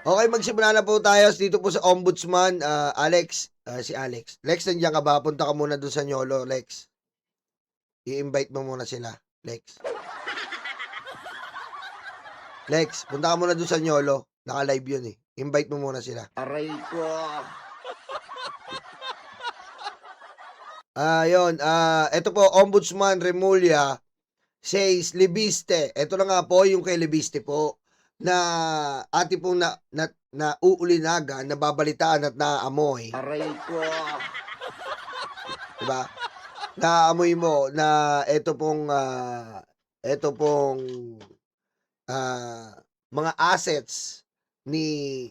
Okay, magsimula na po tayo dito po sa Ombudsman, Alex, si Alex. Lex, nandiyan ka ba? Punta ka muna dun sa Nyolo, Lex. I-invite mo muna sila, Lex. Lex, punta ka muna dun sa Nyolo. Naka-live yun eh. Invite mo muna sila. Aray ko. Yun. Ito po, Ombudsman Remulla says Libiste. Ito na nga po yung kay Libiste po na ati pong na uulinagan, nababalitaan at naaamoy. Aray ko. Diba? Naamoy mo na ito pong mga assets ni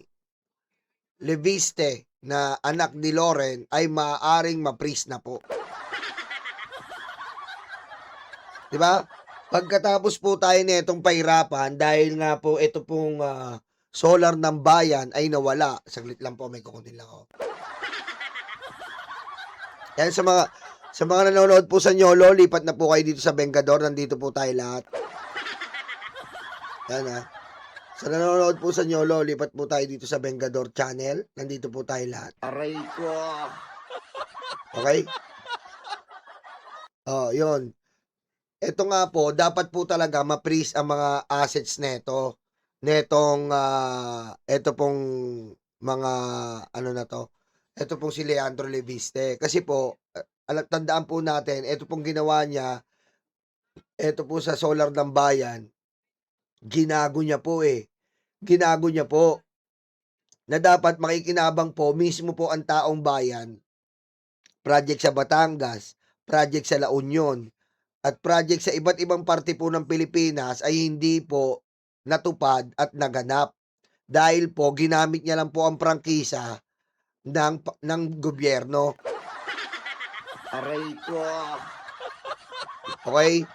Leviste na anak ni Loren ay maaaring ma-freeze na po. Diba? Pagkatapos po tayo nitong pahirapan dahil nga po ito pong solar ng bayan ay nawala. Saglit lang po, may kukunin lang ako. Yan sa mga nanonood po sa Nyolo, lipat na po kayo dito sa Vengador. Nandito po tayo lahat. Yan ha. Sa nanonood po sa Nyolo, lipat po tayo dito sa Vengador channel. Nandito po tayo lahat. Aray ko. Okay? Yun. Ito nga po, dapat po talaga ma-freeze ang mga assets neto. Netong, ito pong mga, ano na to, ito pong si Leandro Leviste. Kasi po, tandaan po natin, ito pong ginawa niya, ito po sa solar ng bayan, ginago niya po eh. Ginago niya po na dapat makikinabang po mismo po ang taong bayan. Project sa Batangas, project sa La Union, at project sa iba't ibang parte po ng Pilipinas ay hindi po natupad at naganap. Dahil po, ginamit niya lang po ang prangkisa ng gobyerno. Aray ko. Okay?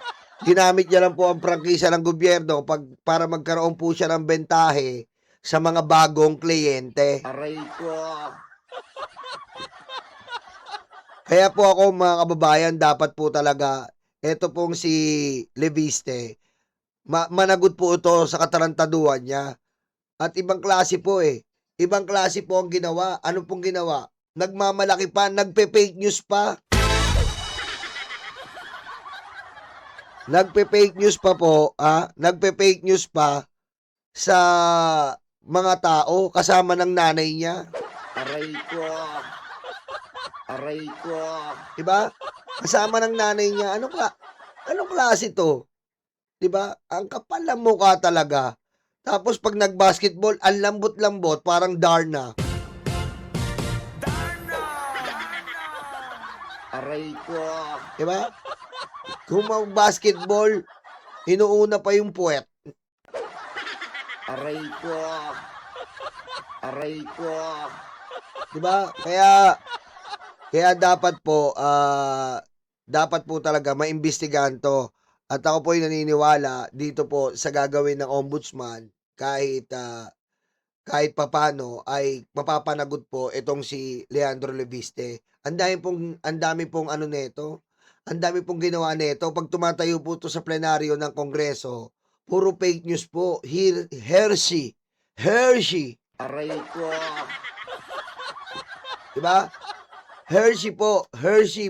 Ginamit niya lang po ang prangkisa ng gobyerno para magkaroon po siya ng bentahe sa mga bagong kliyente. Aray ko. Kaya po ako mga kababayan, dapat po talaga, eto pong si Leviste, managot po ito sa katarantaduhan niya. At ibang klase po eh. Ibang klase po ang ginawa. Ano pong ginawa? Nagmamalaki pa, nagpe-fake news pa. Nagpe-fake news pa po, nagpe-fake news pa sa mga tao kasama ng nanay niya. Aray ko. Aray ko. Diba? Kasama ng nanay niya. Anong klase to? Diba? Ang kapal ng mukha talaga. Tapos pag nag-basketball, ang lambot-lambot, parang Darna. Aray ko. Diba? Kung mag-basketball, inuuna pa yung puwet. Aray ko. Aray ko. Diba? Kaya dapat po talaga maimbestigahan to. At ako po ay naniniwala dito po sa gagawin ng ombudsman kahit papano ay mapapanagot po itong si Leandro Leviste. Ang dami pong ano nito. Ang dami pong ginawa nito. Pag tumatayo po to sa plenaryo ng Kongreso, puro fake news po. Hershey. Aray ko. Diba?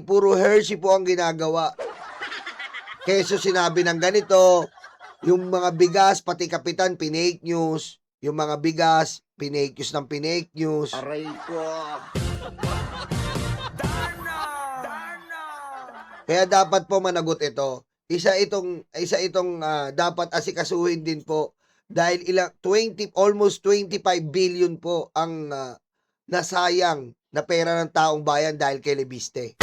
Puro Hershey po ang ginagawa. Keso sinabi ng ganito, yung mga bigas, pati kapitan, pinake news. Yung mga bigas, pinake news ng pinake news. Aray ko. Kaya dapat po managot ito. Isa itong dapat asikasuhin din po dahil almost 25 billion po ang nasayang na pera ng taong bayan dahil kay Leviste.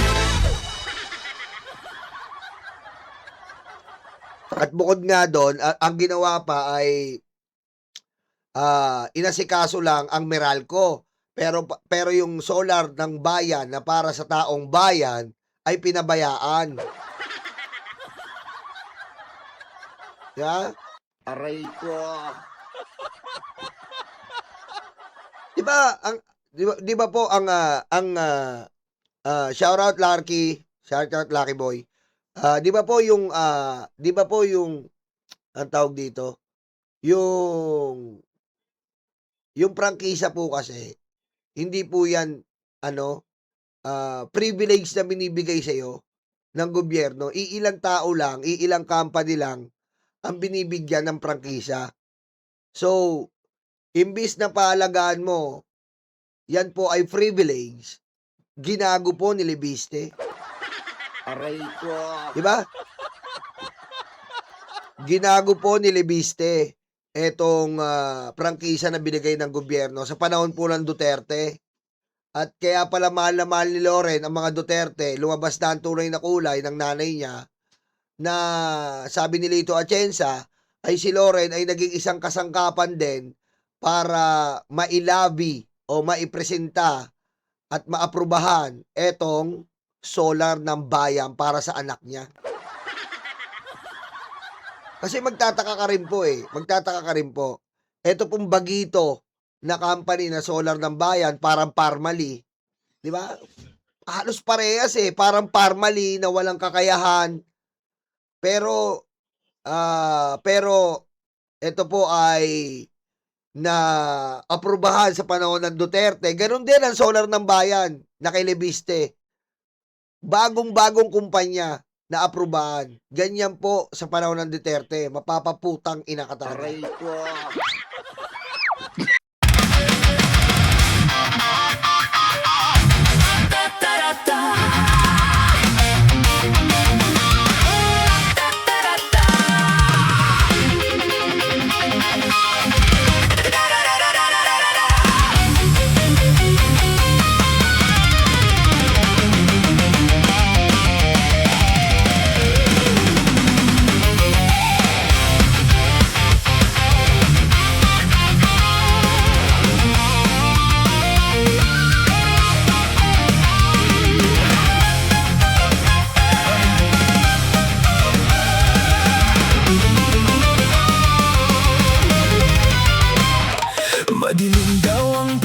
At bukod nga doon, ang ginawa pa ay inasikaso lang ang Meralco. Pero yung solar ng bayan na para sa taong bayan ay pinabayaan. Yeah? Aray ko. Di ba po ang shout out Lucky Boy. Di ba po yung ang tawag dito, yung yung prangkisa po kasi, hindi po yan, ano, privilege na binibigay sa'yo ng gobyerno. Iilang tao lang, iilang company lang ang binibigyan ng prangkisa. So, imbis na paalagaan mo, yan po ay privilege, ginago po ni Lebiste. Aray ko. Di ba? Ginago po ni Lebiste etong prangkisa na binigay ng gobyerno sa panahon po ng Duterte. At kaya pala mahal na mahal ni Loren ang mga Duterte, lumabas na ang tunay na kulay ng nanay niya na sabi ni Lito Atienza ay si Loren ay naging isang kasangkapan din para mailabi o maipresenta at maaprubahan etong solar ng bayan para sa anak niya. Kasi magtataka ka rin po magtataka ka rin po. Ito pong Bagito na company na solar ng bayan, parang Parmali, di ba? Halos parehas parang Parmali na walang kakayahan. Pero ito po ay na aprubahan sa panahon ng Duterte. Ganun din ang solar ng bayan na kay Lebiste. Bagong-bagong kumpanya na aprubahan. Ganyan po sa panahon ng Duterte. Mapapaputang ina ka talaga. Aray ko. Madilim daw ang